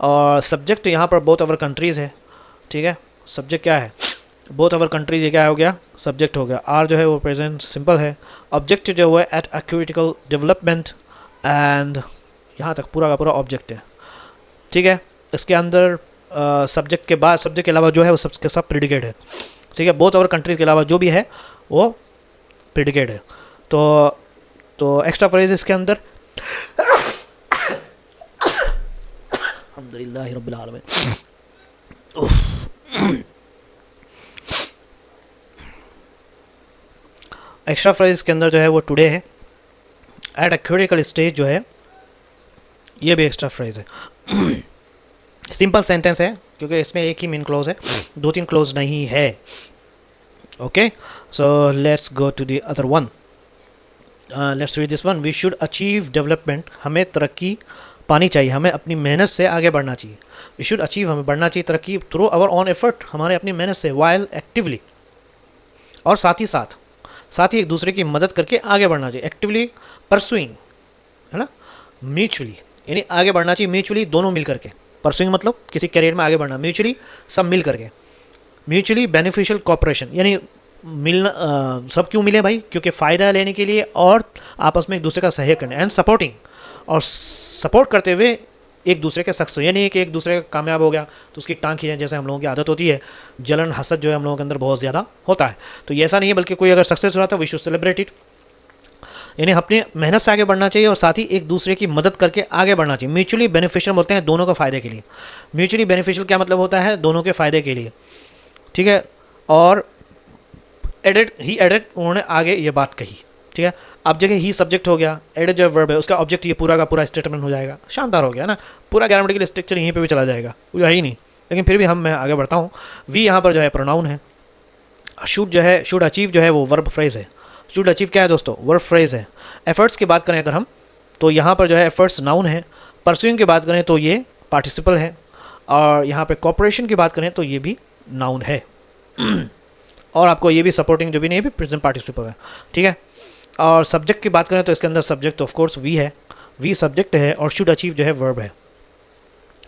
और सब्जेक्ट यहाँ पर बोथ अवर कंट्रीज़ है, ठीक है, सब्जेक्ट क्या है, बोथ अवर कंट्रीज, ये क्या हो गया, सब्जेक्ट हो गया. आर जो है वो प्रेजेंट सिंपल है. ऑब्जेक्ट जो है eight a critical development, and यहाँ तक पूरा का पूरा ऑब्जेक्ट है, ठीक है. इसके अंदर सब्जेक्ट के बाद, सब्जेक्ट के अलावा जो है वो सब के सब प्रेडिकेट है, ठीक है. बोथ अवर कंट्रीज के अलावा जो भी है वो प्रेडिकेट है. तो एक्स्ट्रा फ्रेज इसके अंदर अल्हम्दुलिल्लाह रब्बिल आलमीन. एक्स्ट्रा फ्रेज के अंदर जो है वो टुडे है, एट अ क्रिटिकल स्टेज जो है, ये भी एक्स्ट्रा फ्रेज है. सिंपल सेंटेंस है, क्योंकि इसमें एक ही मेन क्लोज है, दो तीन क्लोज नहीं है. Okay. So let's go to the other one. Let's read this one. We should achieve development, हमें तरक्की पानी चाहिए, हमें अपनी मेहनत से आगे बढ़ना चाहिए. वी शुड अचीव, हमें बढ़ना चाहिए तरक्की, थ्रू आवर ऑन एफर्ट, हमारे अपनी मेहनत से, वाइल एक्टिवली, और साथ ही एक दूसरे की मदद करके आगे बढ़ना चाहिए. एक्टिवली परसुइंग, है ना, म्यूचुअली, यानी आगे बढ़ना चाहिए म्यूचुअली, दोनों मिल करके. परसुइंग मतलब किसी करियर में आगे बढ़ना, म्यूचुअली सब मिल करके. म्यूचुअली बेनिफिशियल कॉपरेशन, यानी मिलना, सब क्यों मिले भाई, क्योंकि फ़ायदा लेने के लिए और आपस में एक दूसरे का सहयोग करने. एंड सपोर्टिंग, और सपोर्ट करते हुए एक दूसरे के सक्सेस, यानी कि एक दूसरे का कामयाब हो गया तो उसकी टांग खींचने, जैसे हम लोगों की आदत होती है, जलन हसद जो है हम लोगों के अंदर बहुत ज़्यादा होता है. तो ये ऐसा नहीं है, बल्कि कोई अगर सक्सेस हो रहा था, वी शुड सेलिब्रेट इट, यानी अपनी मेहनत से आगे बढ़ना चाहिए और साथ ही एक दूसरे की मदद करके आगे बढ़ना चाहिए. म्यूचुअली बेनिफिशियल बोलते हैं दोनों का फ़ायदे के लिए. म्यूचुअली बेनिफिशियल क्या मतलब होता है, दोनों के फ़ायदे के लिए, ठीक है. और एडेड उन्होंने आगे ये बात कही, ठीक है. अब जगह ही सब्जेक्ट हो गया, एडेड जो वर्ब है उसका ऑब्जेक्ट, ये पूरा का पूरा स्टेटमेंट हो जाएगा. शानदार हो गया ना, पूरा ग्रामेटिकल स्ट्रक्चर यहीं पे भी चला जाएगा, कोई है ही नहीं, लेकिन फिर भी मैं आगे बढ़ता हूँ। वी यहाँ पर जो है प्रोनाउन है। शुड जो है, शुड अचीव जो है वो वर्ब फ्रेज है। शुड अचीव क्या है दोस्तों? वर्ब फ्रेज है। एफर्ट्स की बात करें अगर हम, तो यहाँ पर जो है एफर्ट्स नाउन है। परस्यूइंग की बात करें तो ये पार्टिसिपल है। और यहाँ पे कॉपरेशन की बात करें तो ये भी नाउन है। और आपको ये भी सपोर्टिंग जो भी नहीं है भी प्रेजेंट पार्टिसिपल है, ठीक है। और सब्जेक्ट की बात करें तो इसके अंदर सब्जेक्ट ऑफ कोर्स वी है, वी सब्जेक्ट है, और शुड अचीव जो है वर्ब है,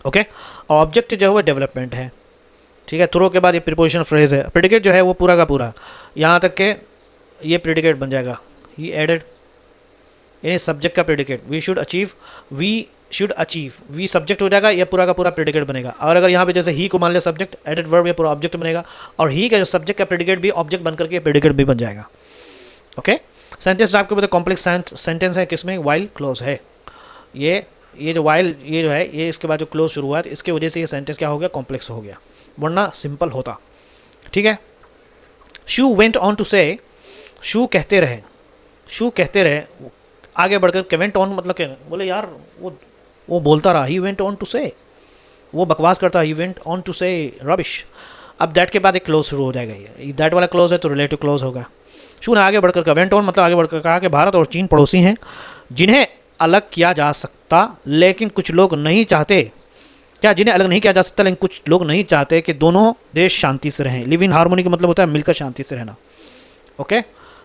ओके। और ऑब्जेक्ट जो है वो डेवलपमेंट है, ठीक है। थ्रो के बाद ये प्रीपोजिशन फ्रेज है। प्रेडिकेट जो है वो पूरा का पूरा यहाँ तक के ये प्रेडिकेट बन जाएगा, ही एडेड, यानी सब्जेक्ट का predicate. We should achieve, we should achieve, we subject हो जाएगा, ये पूरा का पूरा प्रेडिकेट बनेगा। और अगर यहाँ पे जैसे ही को मान लिया सब्जेक्ट, एडेड वर्ब, ये पूरा ऑब्जेक्ट बनेगा। और ही का जो सब्जेक्ट का प्रेडिकेट भी ऑब्जेक्ट बनकर के प्रेडिकेट भी बन जाएगा, ओके। सेंटेंस आपके बताए कॉम्प्लेक्स सेंटेंस है किसमें? वाइल क्लोज है। ये जो वाइल, ये जो है ये इसके बाद जो क्लोज शुरू हुआ है, तो इसके वजह से ये सेंटेंस क्या हो गया? कॉम्प्लेक्स हो गया, वरना सिंपल होता, ठीक है। शू वेंट ऑन टू से, शू कहते रहे, शू कहते रहे आगे बढ़कर के। वेंट ऑन मतलब क्या? बोले यार वो बोलता रहा, ही वेंट ऑन टू से, वो बकवास करता, ही वेंट ऑन टू से रबिश। अब दैट के बाद एक क्लोज शुरू हो जाएगा, ये दैट वाला क्लोज है तो रिलेटिव क्लोज होगा। शू ने आगे बढ़कर का, वेंट ऑन मतलब आगे बढ़कर कहा कि भारत और चीन पड़ोसी हैं जिन्हें अलग किया जा सकता, लेकिन कुछ लोग नहीं चाहते। क्या? जिन्हें अलग नहीं किया जा सकता लेकिन कुछ लोग नहीं चाहते कि दोनों देश शांति से रहें। लिव इन हार्मोनी का मतलब होता है मिलकर शांति से रहना, ओके।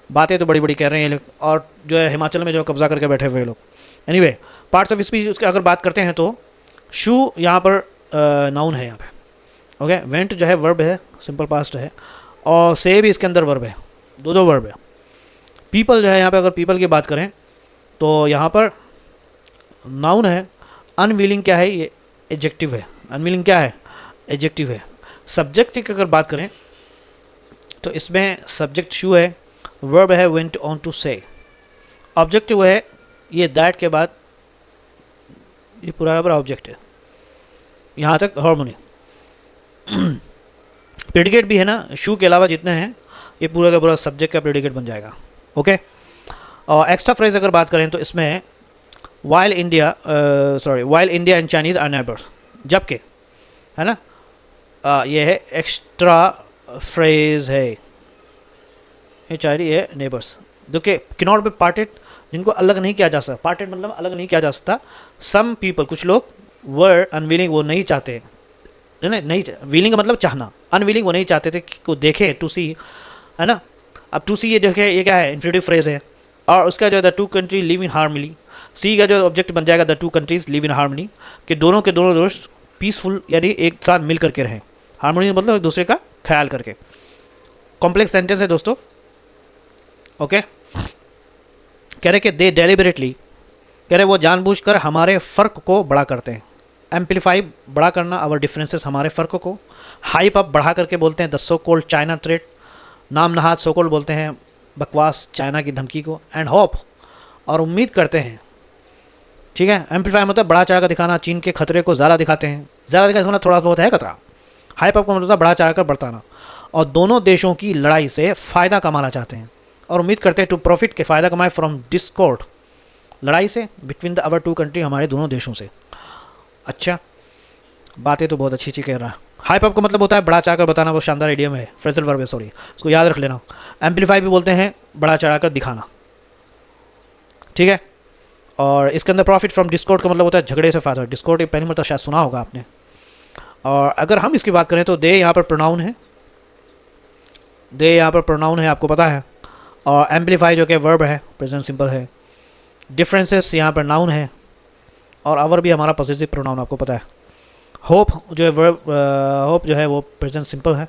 बातें तो बड़ी बड़ी कह रहे हैं ये लोग, और जो है हिमाचल में जो कब्जा करके बैठे हुए लोग। एनीवे, पार्ट्स ऑफ स्पीच उसकी अगर बात करते हैं तो शू यहाँ पर नाउन है यहाँ पे, ओके। वेंट जो है वर्ब है, सिंपल पास्ट है, और से भी इसके अंदर वर्ब है, दो वर्ब है। पीपल जो है यहाँ पे, अगर पीपल की बात करें तो यहाँ पर नाउन है। अनविलिंग क्या है? ये एडजेक्टिव है। अनविलिंग क्या है? एडजेक्टिव है। सब्जेक्ट की अगर बात करें तो इसमें सब्जेक्ट शू है, वर्ब है वेंट ऑन टू से, ऑब्जेक्टिव है ये दैट के बाद ये पूरा ऑब्जेक्ट है, यहाँ तक हार्मोनी। प्रेडिकेट भी है ना, शू के अलावा जितने हैं ये पूरा का पूरा सब्जेक्ट का प्रेडिकेट बन जाएगा, ओके। और एक्स्ट्रा फ्रेज अगर बात करें तो इसमें while India and Chinese are neighbours, जबकि, है ना, ये है एक्स्ट्रा फ्रेज है, ये चाइनीज है नेबर्स, जो कि कैनॉट बी पार्टेड, जिनको अलग नहीं किया जा सकता। पार्टेड मतलब अलग नहीं किया जा सकता। सम पीपल, कुछ लोग, वर अनविलिंग, वो नहीं चाहते, नहीं विलिंग का मतलब चाहना, अनविलिंग वो नहीं चाहते थे कि को देखें, टू सी, है ना। अब टू सी ये देखे, ये क्या है? इन्फिनिटिव फ्रेज है। और उसका जो है the two country live in harmony, Xi का जो ऑब्जेक्ट बन जाएगा the two countries live in harmony, कि दोनों के दोनों दोस्त पीसफुल यानी एक साथ मिल करके रहें। हार्मनी मतलब एक दूसरे का ख्याल करके। कॉम्प्लेक्स सेंटेंस है दोस्तों, ओके। कह रहे कि दे डेलिबरेटली, कह रहे वो जानबूझकर हमारे फ़र्क को बड़ा करते हैं। एम्पलीफाई, बड़ा करना, आवर डिफरेंसेस, हमारे फ़र्क को। हाइप अप, बढ़ा करके बोलते हैं the so cold China threat, नाम नहाद सो कोल्ड बोलते हैं बकवास चाइना की धमकी को। एंड होप, और उम्मीद करते हैं, ठीक है। एम्पलीफाई मतलब बढ़ा चढ़ा कर दिखाना, चीन के खतरे को ज़्यादा दिखाते हैं। ज़्यादा दिखाने मतलब थोड़ा बहुत है खतरा। हाइप अप का मतलब होता है बढ़ा चढ़ा कर बढ़ताना। और दोनों देशों की लड़ाई से फ़ायदा कमाना चाहते हैं और उम्मीद करते हैं टू प्रॉफिट, के फ़ायदा कमाए फ्रॉम डिस्कॉर्ड, लड़ाई से, between the our two country, हमारे दोनों देशों से। अच्छा, बातें तो बहुत अच्छी अच्छी कह रहा है। हाइप अप का मतलब होता है बढ़ा चढ़ा कर बताना, वो शानदार इडियम है, फ्रेजल वर्ब है, सॉरी, इसको याद रख लेना। एम्पलीफाई भी बोलते हैं बढ़ा चढ़ा कर दिखाना, ठीक है। और इसके अंदर प्रॉफिट फ्रॉम डिस्कॉर्ड का मतलब होता है झगड़े से फ़ायदा। डिस्कॉर्ड पहली मतलब शायद सुना होगा आपने। और अगर हम इसकी बात करें तो दे यहाँ पर प्रोनाउन है, दे यहाँ पर प्रोनाउन है, आपको पता है। और एम्पलीफाई जो कि वर्ब है, प्रेजेंट सिंपल है। डिफरेंसेस यहाँ पर नाउन है, और आवर भी हमारा पॉजिटिव प्रोनाउन, आपको पता है। होप जो है वर्ब, होप जो है वो प्रेजेंट सिंपल है।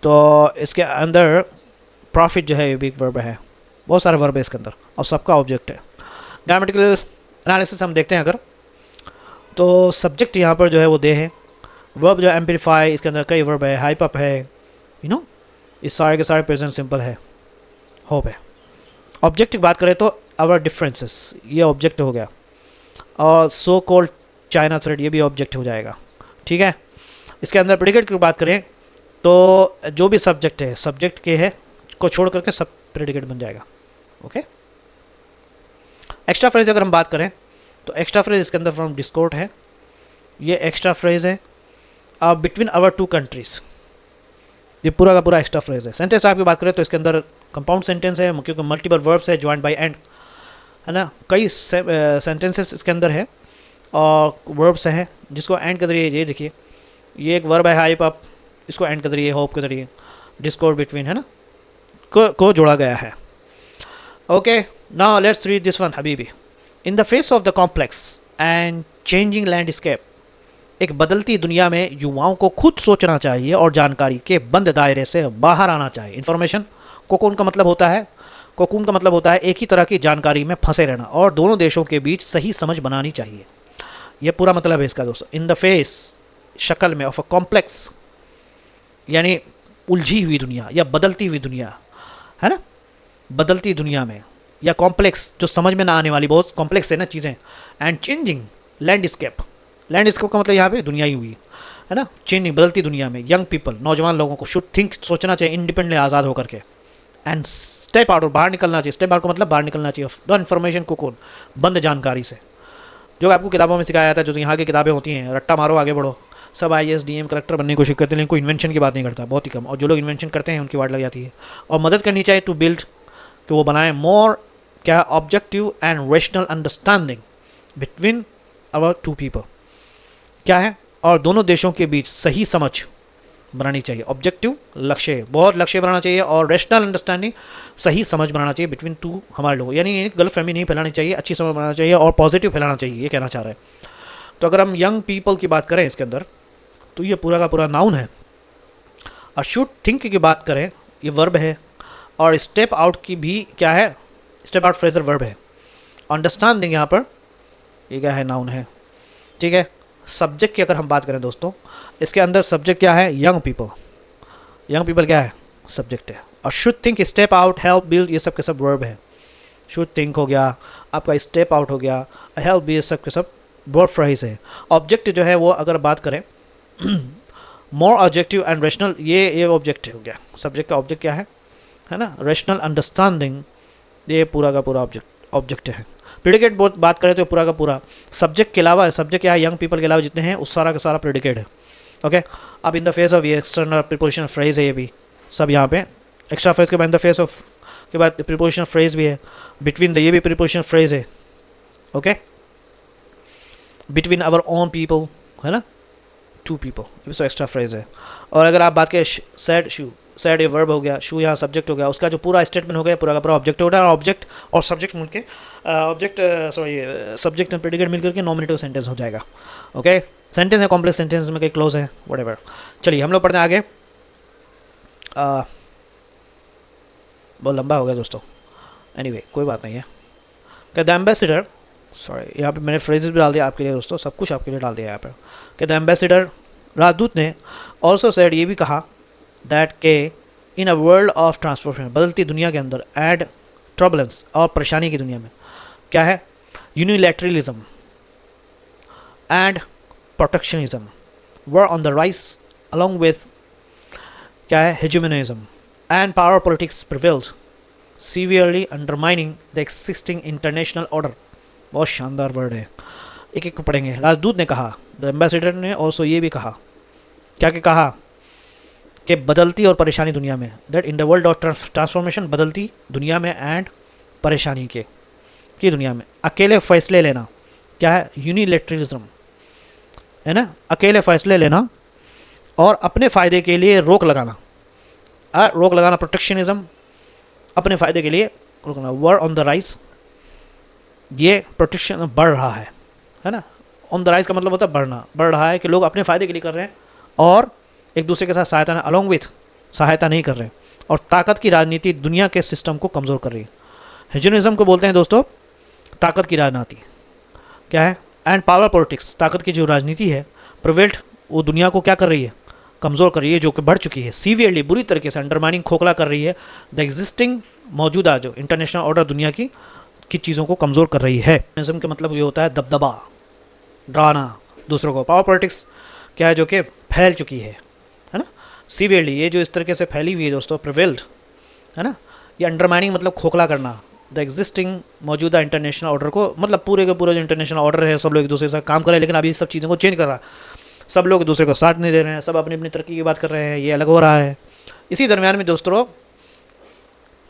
तो इसके अंदर प्रॉफिट जो है ये भी एक वर्ब है। बहुत सारे वर्ब है इसके अंदर और सबका ऑब्जेक्ट है। ग्रामेटिकल एनालिसिस हम देखते हैं अगर, तो सब्जेक्ट यहाँ पर जो है वो दे है। वर्ब जो है एम्पलीफाई, इसके अंदर कई वर्ब है। हाइप अप है, यू नो, इस सारे के सारे प्रेजेंट सिंपल है। होप है। ऑब्जेक्ट की बात करें तो आवर डिफरेंसेस, ये ऑब्जेक्ट हो गया। और सो कॉल्ड चाइना थ्रेड, ये भी ऑब्जेक्ट हो जाएगा, ठीक है। इसके अंदर प्रेडिकेट की बात करें तो जो भी सब्जेक्ट है, सब्जेक्ट के है को छोड़ करके सब प्रेडिकेट बन जाएगा, ओके। एक्स्ट्रा फ्रेज अगर हम बात करें तो एक्स्ट्रा फ्रेज इसके अंदर फ्रॉम डिस्कॉर्ड है, ये एक्स्ट्रा फ्रेज है। बिटवीन आवर टू कंट्रीज़, ये पूरा का पूरा एक्स्ट्रा फ्रेज है। सेंटेंस आपकी बात करें तो इसके अंदर कंपाउंड सेंटेंस है क्योंकि मल्टीपल वर्ब्स है ज्वाइंट बाय एंड, है ना। कई सेंटेंसेस इसके अंदर है और वर्ब्स हैं जिसको एंड के जरिए, ये देखिए ये एक वर्ब है हाइप अप, इसको एंड के जरिए होप के जरिए डिस्कॉर्ड बिटवीन, है ना, को जोड़ा गया है। Okay, now let's read this one Habibi. In the face of the complex and changing landscape, एक बदलती दुनिया में युवाओं को खुद सोचना चाहिए और जानकारी के बंद दायरे से बाहर आना चाहिए। इन्फॉर्मेशन कोकून का मतलब होता है, कोकून का मतलब होता है एक ही तरह की जानकारी में फंसे रहना, और दोनों देशों के बीच सही समझ बनानी चाहिए। यह पूरा मतलब है इसका दोस्तों। इन द फेस, शक्ल में, ऑफ अ कॉम्प्लेक्स यानी उलझी हुई दुनिया या बदलती हुई दुनिया, है ना, बदलती दुनिया में, या कॉम्प्लेक्स जो समझ में ना आने वाली, बहुत कॉम्प्लेक्स है ना चीज़ें, एंड चेंजिंग लैंडस्केप, लैंडस्केप का मतलब यहाँ पे दुनिया ही हुई है ना, चेंजिंग बदलती दुनिया में यंग पीपल, नौजवान लोगों को शुड थिंक, सोचना चाहिए इंडिपेंडेंटली, आज़ाद होकर के, एंड स्टेप आउट, बाहर निकलना चाहिए। स्टेप आउट का मतलब बाहर निकलना चाहिए द इन्फॉर्मेशन को, कौन, बंद जानकारी से, जो आपको किताबों में सिखाया जाता है, जो यहाँ की किताबें होती हैं, रट्टा मारो आगे बढ़ो, सब IAS DM कलेक्टर बनने की कोशिश करते हैं, लेकिन कोई इन्वेंशन की बात नहीं करता, बहुत ही कम, और जो लोग इन्वेंशन करते हैं उनकी वाट लग जाती है। और मदद करनी चाहिए टू बिल्ड, कि वो बनाएं मोर क्या objective and rational understanding between our two people, क्या है, और दोनों देशों के बीच सही समझ बनानी चाहिए। ऑब्जेक्टिव लक्ष्य, बहुत लक्ष्य बनाना चाहिए, और रेशनल अंडरस्टैंडिंग सही समझ बनाना चाहिए बिटवीन टू हमारे लोग, यानी गलत फहमी नहीं फैलानी चाहिए, अच्छी समझ बनाना चाहिए और पॉजिटिव फैलाना चाहिए, ये कहना चाह रहे हैं। तो अगर हम यंग पीपल की बात करें इसके अंदर, तो ये पूरा का पूरा नाउन है। और शुड थिंक की बात करें, ये वर्ब है, और स्टेप आउट की भी क्या है, स्टेप आउट फ्रेजर वर्ब है। अंडरस्टैंडिंग यहाँ पर ये क्या है, नाउन है, ठीक है। सब्जेक्ट की अगर हम बात करें दोस्तों, इसके अंदर सब्जेक्ट क्या है, यंग पीपल, यंग पीपल क्या है, सब्जेक्ट है। और should think, step out, help, build, ये सब के सब वर्ब है। शुड थिंक हो गया आपका, स्टेप आउट हो गया, हेल्प, ये सब के सब वर्ब फ्रेज है। ऑब्जेक्ट जो है वो अगर बात करें मोर ऑब्जेक्टिव एंड रेशनल, ये ऑब्जेक्ट हो गया, सब्जेक्ट का ऑब्जेक्ट क्या है ना, रेशनल अंडरस्टैंडिंग, ये पूरा का पूरा ऑब्जेक्ट है। प्रेडिकेट बात करें तो पूरा का पूरा सब्जेक्ट के अलावा, सब्जेक्ट क्या है, यंग पीपल के अलावा जितने हैं उस सारा का सारा प्रेडिकेट है। ओके, अब इन द फेस ऑफ, ये एक्सटर्नल प्रीपोजिशनल फ्रेज है, ये भी सब यहाँ पे एक्स्ट्रा फ्रेज के बाद इन द फेस ऑफ के बाद प्रीपोजिशनल फ्रेज भी है, बिटवीन द, ये भी प्रीपोजिशनल फ्रेज है। Okay, between our own people, है ना, टू पीपल, ये भी सो एक्स्ट्रा फ्रेज है। और अगर आप बात करें सैड, शू, सैड ये वर्ब हो गया, शू यहाँ सब्जेक्ट हो गया, उसका जो पूरा स्टेटमेंट हो गया पूरा का पूरा ऑब्जेक्ट हो गया, और ऑब्जेक्ट और सब्जेक्ट मिलके सब्जेक्ट एंड प्रेडिकेट मिल करके नॉमिनेटिव सेंटेंस हो जाएगा। ओके, सेंटेंस है, कॉम्प्लेक्स सेंटेंस में कई क्लोज है, व्हाटएवर। चलिए हम लोग पढ़ते हैं आगे। बहुत लंबा हो गया दोस्तों, एनीवे कोई बात नहीं है। द एम्बेसडर, सॉरी यहाँ पे मैंने फ्रेजेस भी डाल दिया आपके लिए दोस्तों, सब कुछ आपके लिए डाल दिया यहाँ पे। कि द एम्बेसडर, राजदूत ने ऑल्सो सेड, ये भी कहा, दैट के इन अ वर्ल्ड ऑफ ट्रांसफॉर्मेशन, बदलती दुनिया के अंदर, एंड ट्रबलेंस, और परेशानी की दुनिया में, क्या है, unilateralism and protectionism were on the rise, along with क्या है, hegemonism and power politics prevailed, severely undermining the existing international order. बहुत शानदार वर्ड है, एक एक को पढ़ेंगे। राजदूत ने कहा, द एम्बेसडर ने ऑल्सो ये भी कहा, क्या कहा, कि बदलती और परेशानी दुनिया में, that in the world of transformation, बदलती दुनिया में, एंड परेशानी की दुनिया में, अकेले फैसले लेना, क्या है, यूनिलैटरलिज्म, है ना, अकेले फैसले लेना और अपने फ़ायदे के लिए रोक लगाना, प्रोटेक्शनिज्म, अपने फ़ायदे के लिए रोक लगाना, वर ऑन द राइज, ये प्रोटेक्शन बढ़ रहा है ना, ऑन द राइज का मतलब होता है बढ़ना, बढ़ रहा है कि लोग अपने फ़ायदे के लिए कर रहे हैं और एक दूसरे के साथ सहायता, अलॉन्ग विथ सहायता नहीं कर रहे, और ताकत की राजनीति दुनिया के सिस्टम को कमज़ोर कर रही है। हेजेमोनिज्म को बोलते हैं दोस्तों ताकत की राजनीति, क्या है, एंड पावर पॉलिटिक्स, ताकत की जो राजनीति है, प्रिवेल्ड, वो दुनिया को क्या कर रही है, कमज़ोर कर रही है, जो कि बढ़ चुकी है, सीवियरली, बुरी तरीके से, अंडरमाइनिंग, खोखला कर रही है, द एग्जिस्टिंग, मौजूदा जो इंटरनेशनल ऑर्डर दुनिया की चीज़ों को कमज़ोर कर रही है। हेजेमोनिज्म का मतलब ये होता है दबदबा, डराना दूसरों को। पावर पॉलिटिक्स क्या है, जो कि फैल चुकी है ना, सीवियरली, ये जो इस तरीके से फैली हुई है दोस्तों, प्रिवेल्ड, है ना, ये अंडरमाइनिंग मतलब खोखला करना, द एग्जिस्टिंग, मौजूदा इंटरनेशनल ऑर्डर को, मतलब पूरे के पूरे जो इंटरनेशनल ऑर्डर है सब लोग एक दूसरे के साथ काम कर रहे हैं, लेकिन अभी सब चीज़ों को चेंज कर रहा है, सब लोग दूसरे को साथ नहीं दे रहे हैं, सब अपनी अपनी तरक्की की बात कर रहे हैं, ये अलग हो रहा है। इसी दरमियान में दोस्तों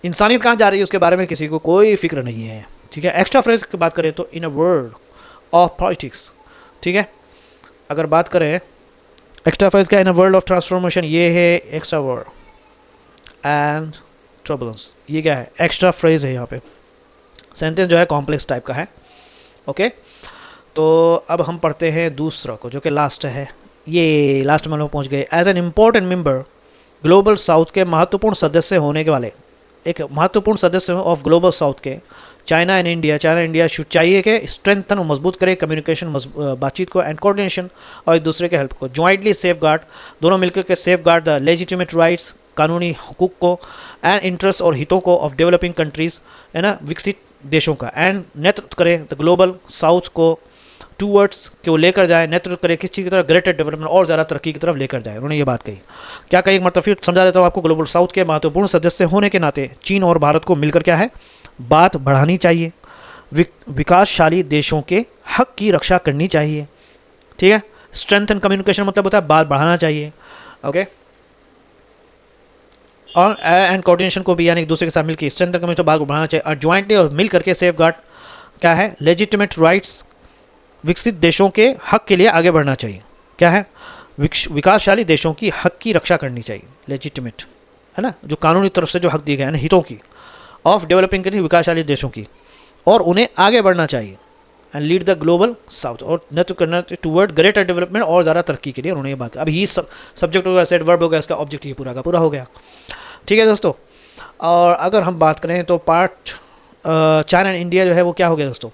इंसानियत कहाँ जा रही है उसके बारे में किसी को कोई फिक्र नहीं है। ठीक है, एक्स्ट्रा फ्रेज की बात करें तो इन अ वर्ल्ड ऑफ पॉलिटिक्स, ठीक है, अगर बात करें एक्स्ट्रा फ्रेज का इन अ वर्ल्ड ऑफ ट्रांसफॉर्मेशन, ये है एक्स्ट्रा वर्ड एंड ट्रबलेंस, ये क्या है, एक्स्ट्रा फ्रेज है। यहाँ पे सेंटेंस जो है कॉम्प्लेक्स टाइप का है। ओके, तो अब हम पढ़ते हैं दूसरा को जो कि लास्ट है। ये लास्ट में लोग पहुँच गए। As an important member global south के महत्वपूर्ण सदस्य होने के वाले, एक महत्वपूर्ण सदस्य ऑफ ग्लोबल साउथ के चाइना इंडिया शुड चाहिए कि स्ट्रेंथन और मजबूत करे कम्युनिकेशन, बातचीत को एंड कोऑर्डिनेशन, और एक दूसरे के हेल्प को ज्वाइंटली सेफ गार्ड, दोनों मिलकर के safe guard the legitimate rights, कानूनी हकूक़ को एंड इंटरेस्ट और हितों को ऑफ डेवलपिंग कंट्रीज़, है ना, विकसित देशों का, एंड नेतृत्व करे द ग्लोबल साउथ को टूवर्ड्स कि वो लेकर जाए, नेतृत्व करे किस चीज़ की तरफ, ग्रेटर डेवलपमेंट और ज़्यादा तरक्की की तरफ लेकर जाए। उन्होंने ये बात कही। क्या कही, एक मतलब फिर समझा देता हूँ आपको। ग्लोबल साउथ के महत्वपूर्ण सदस्य होने के नाते चीन और भारत को मिलकर क्या है, बात बढ़ानी चाहिए, विकासशाली देशों के हक की रक्षा करनी चाहिए। ठीक है, स्ट्रेंथ एंड कम्युनिकेशन मतलब होता है बात बढ़ाना चाहिए। ओके, और एंड कोऑर्डिनेशन को भी, यानी एक दूसरे के साथ मिलकर स्ट्रेंथ एंड कम्युनिकेशन बात बढ़ाना चाहिए, और ज्वाइंटली और मिल करके सेफ गार्ड क्या है, लेजिटिमेट राइट्स, विकसित देशों के हक के लिए आगे बढ़ना चाहिए। क्या है, विकासशाली देशों की हक की रक्षा करनी चाहिए, लेजिटिमेट, है ना, जो कानूनी तरफ से जो हक दिए गए हैं हितों की, ऑफ डेवलपिंग कंट्री, विकासशाली देशों की, और उन्हें आगे बढ़ना चाहिए, and lead the global south, और नेतृत्व करना टूवर्ड ग्रेटर डेवलपमेंट और ज़्यादा तरक्की के लिए। उन्होंने ये बात, अब ये सब्जेक्ट हो गया, सेट वर्ब हो गया, इसका ऑब्जेक्ट ये पूरा का पूरा हो गया। ठीक है दोस्तों, और अगर हम बात करें तो पार्ट चाइना एंड इंडिया जो है वो क्या हो गया दोस्तों,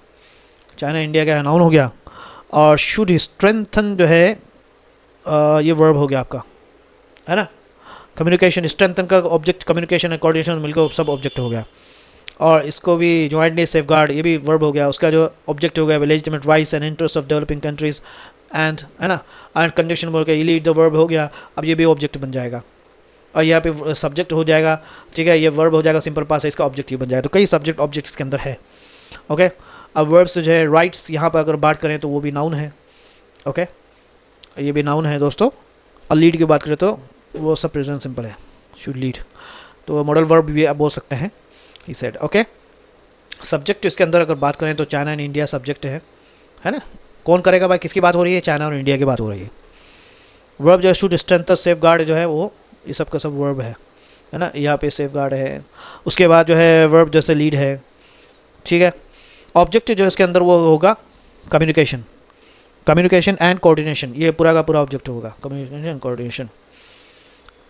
चाइना इंडिया का नाउन हो गया, और शुड स्ट्रेंथन जो है ये वर्ब हो गया आपका, है ना। कम्युनिकेशन, स्ट्रेंथन का ऑब्जेक्ट कम्युनिकेशन एंड कोऑर्डिनेशन मिलकर सब ऑब्जेक्ट हो गया, और इसको भी ज्वाइंटली सेफ गार्ड, ये भी वर्ब हो गया, उसका जो ऑब्जेक्ट हो गया legitimate rights and interest of developing countries and, है ना, एंड कंडीशन बोल के ये लीड द वर्ब हो गया। अब ये भी ऑब्जेक्ट बन जाएगा, और यहाँ पे सब्जेक्ट हो जाएगा। ठीक है, ये वर्ब हो जाएगा, सिंपल पास है, इसका ऑब्जेक्ट ही बन जाएगा। तो कई सब्जेक्ट ऑब्जेक्ट्स के अंदर है। ओके, अब वर्ब्स जो है राइट्स, यहाँ पर अगर बात करें तो वो भी नाउन है। ओके, ये भी नाउन है दोस्तों। और लीड की बात करें तो वो सब प्रेजेंट सिंपल है, शुड लीड, तो मॉडल वर्ब भी आप बोल सकते हैं, ही सेड। ओके, सब्जेक्ट इसके अंदर अगर बात करें तो चाइना एंड इंडिया सब्जेक्ट है ना। कौन करेगा भाई, किसकी बात हो रही है, चाइना और इंडिया की बात हो रही है। वर्ब जो है शुड स्ट्रेंथन सेफ गार्ड जो है वो ये सब का सब वर्ब है ना, यहाँ पे सेफ गार्ड है। उसके बाद जो है वर्ब जैसे लीड है। ठीक है, ऑब्जेक्ट जो इसके अंदर वो होगा कम्युनिकेशन, कम्युनिकेशन एंड कोऑर्डिनेशन, ये पूरा का पूरा ऑब्जेक्ट होगा, कम्युनिकेशन एंड कोऑर्डिनेशन।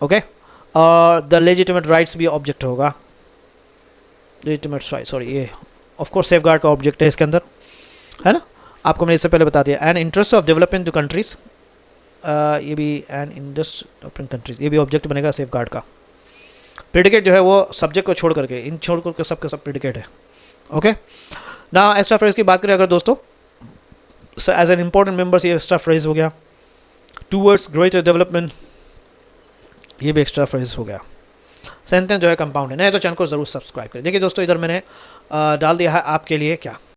ओके, और द लेजिटिमेट राइट्स भी ऑब्जेक्ट होगा, लेजिटिमेट राइट्स, सॉरी ये ऑफ कोर्स सेफ गार्ड का ऑब्जेक्ट है इसके अंदर, है ना, आपको मैंने इससे पहले बता दिया। And interest of developing the countries, ये भी एंड इंटरेस्ट ऑफ कंट्रीज, ये भी ऑब्जेक्ट बनेगा सेफ गार्ड का। प्रेडिकेट जो है वो सब्जेक्ट को छोड़ करके, इन छोड़ करके सब का सब प्रेडिकेट है। ओके, ना एक्स्ट्रा फ्रेज की बात करें अगर दोस्तों, एज एन इंपॉर्टेंट मेंबर्स, ये एक्स्ट्रा फ्रेज हो गया। टूवर्ड्स ग्रेटर डेवलपमेंट, ये भी एक्स्ट्रा फ्रेज हो गया। सेंटेंस जो है कंपाउंड है। नहीं तो चैनल को जरूर सब्सक्राइब करें। देखिए दोस्तों, इधर मैंने डाल दिया है आपके लिए क्या,